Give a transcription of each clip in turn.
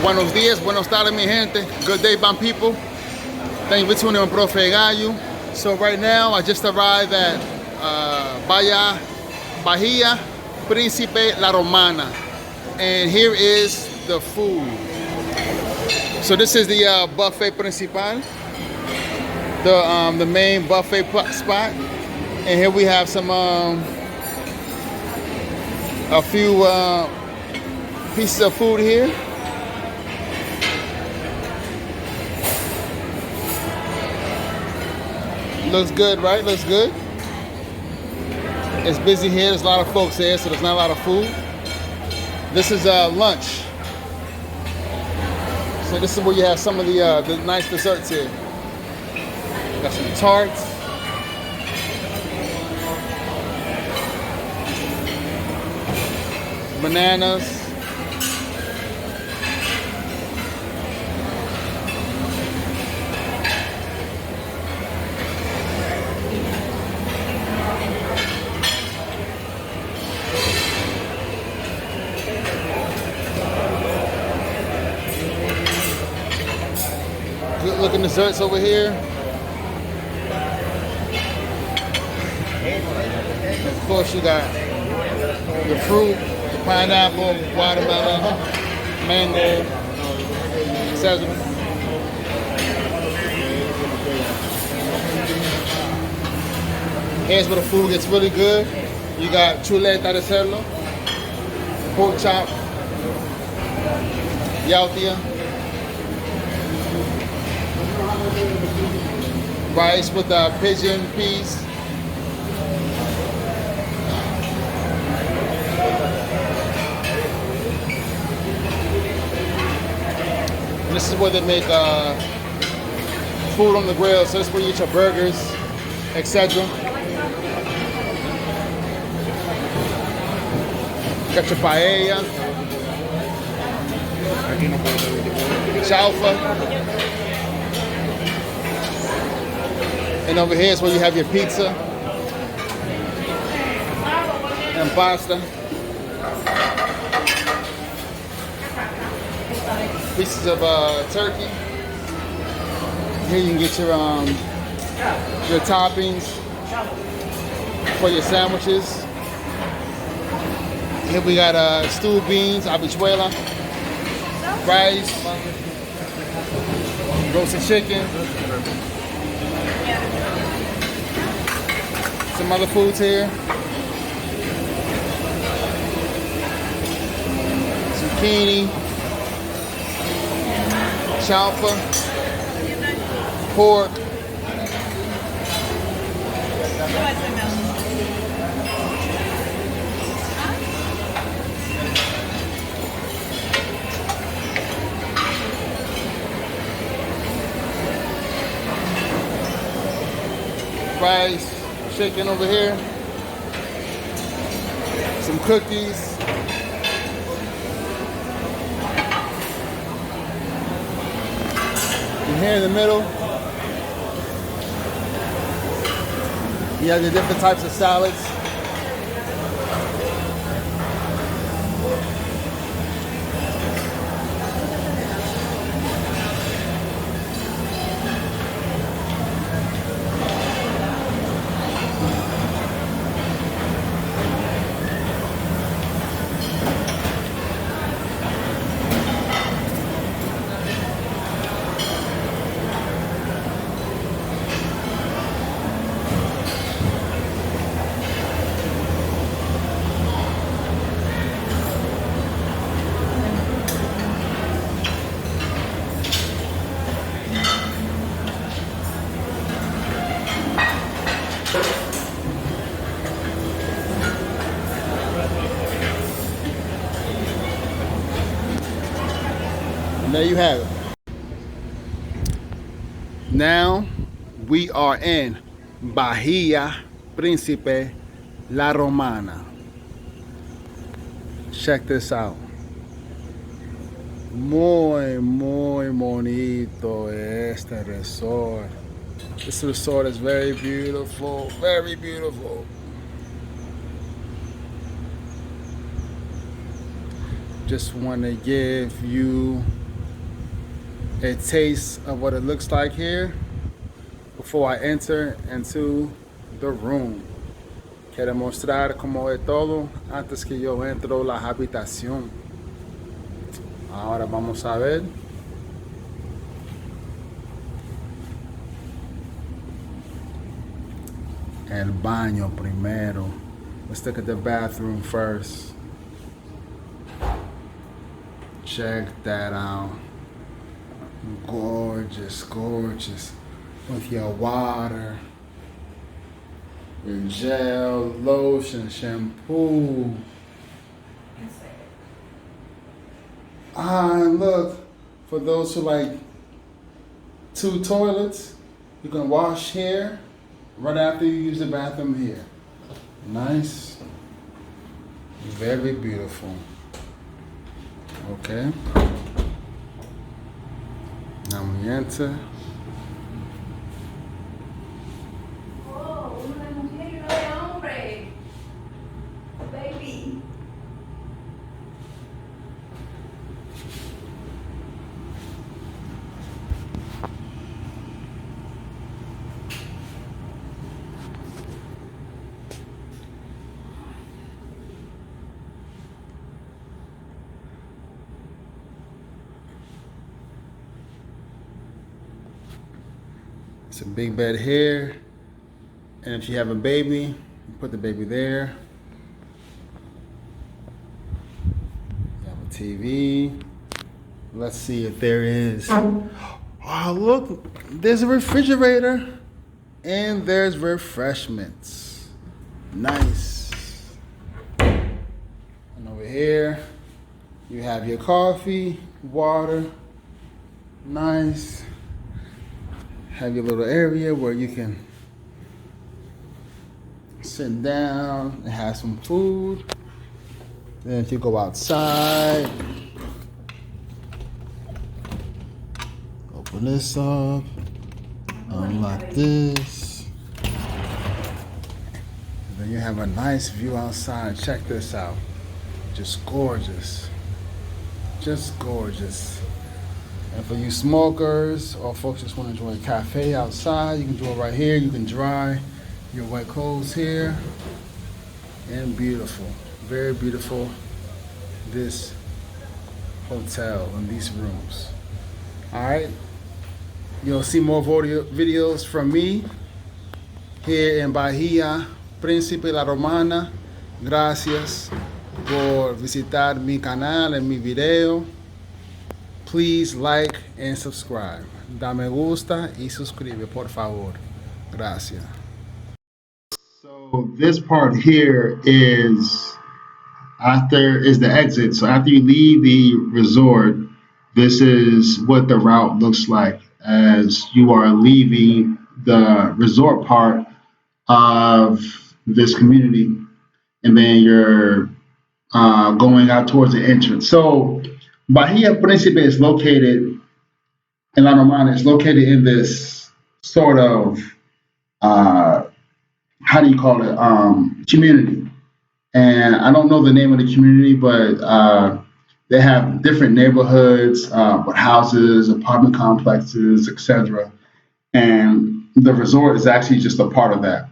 Buenos días, buenos tardes, mi gente. Good day, my people. Thank you for tuning in, Profe Gallo. So right now, I just arrived at Bahia Principe La Romana, and here is the food. So this is the buffet principal, the main buffet spot, and here we have some a few pieces of food here. Looks good, right? Looks good. It's busy here. There's a lot of folks here, so there's not a lot of food. This is lunch. So this is where you have some of the nice desserts here. Got some tarts. Bananas. Good looking desserts over here. Of course, you got the fruit, the pineapple, watermelon, mango, etc. Here's where the food gets really good. You got chuleta de cerdo, pork chop, yautia, rice with pigeon peas, and this is where they make food on the grill. So this is where you eat your burgers, etc. Got your paella, chaufa. And over here is where you have your pizza and pasta. Pieces of turkey. Here you can get your toppings for your sandwiches. Here we got stewed beans, habichuela, rice, roasted chicken. Some other foods here. Zucchini, chaufa, pork, rice, chicken over here, some cookies, and here in the middle you have the different types of salads. And there you have it. Now we are in Bahia Principe La Romana. Check this out. Muy bonito este resort. This resort is very beautiful, very beautiful. Just want to give you a taste of what it looks like here before I enter into the room. Quiero mostrar cómo es todo antes que yo entro la habitación. Ahora vamos a ver. El baño primero. Let's look at the bathroom first. Check that out. Gorgeous, gorgeous. With your water, your gel, lotion, shampoo. And look, for those who like 2 toilets, you can wash here right after you use the bathroom here. Nice. Very beautiful. Okay. Now we enter. Oh, una mujer y uno de hombre. Baby. It's a big bed here. And if you have a baby, you put the baby there. You have a TV. Let's see if there is. Oh, look, there's a refrigerator and there's refreshments. Nice. And over here, you have your coffee, water. Nice. Have your little area where you can sit down and have some food. Then if you go outside, open this up, unlock this. And then you have a nice view outside. Check this out. Just gorgeous. Just gorgeous. And for you smokers or folks just want to enjoy a cafe outside, you can do it right here. You can dry your wet clothes here. And beautiful. Very beautiful. This hotel and these rooms. Alright. You'll see more videos from me here in Bahia Principe La Romana. Gracias por visitar mi canal en mi video. Please like and subscribe. Da me gusta y suscribe, por favor. Gracias. So this part here is the exit. So after you leave the resort, this is what the route looks like as you are leaving the resort part of this community, and then you're going out towards the entrance. So Bahia Principe is located in La Romana. It's located in this sort of how do you call it, community. And I don't know the name of the community, but they have different neighborhoods with houses, apartment complexes, etc. And the resort is actually just a part of that.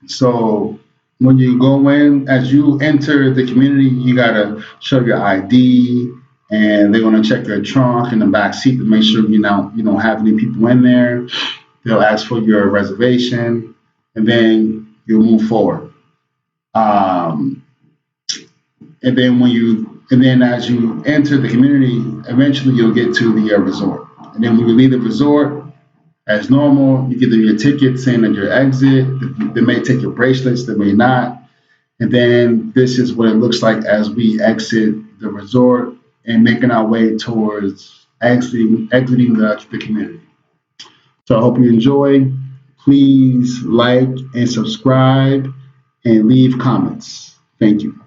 So when you go in, as you enter the community, you gotta show your ID, and they're gonna check your trunk and the back seat to make sure you don't have any people in there. They'll ask for your reservation, and then you'll move forward. And then as you enter the community, eventually you'll get to the resort. And then when you leave the resort, as normal, you give them your ticket saying that your exit. They may take your bracelets, they may not. And then this is what it looks like as we exit the resort and making our way towards exiting the community. So I hope you enjoy. Please like and subscribe and leave comments. Thank you.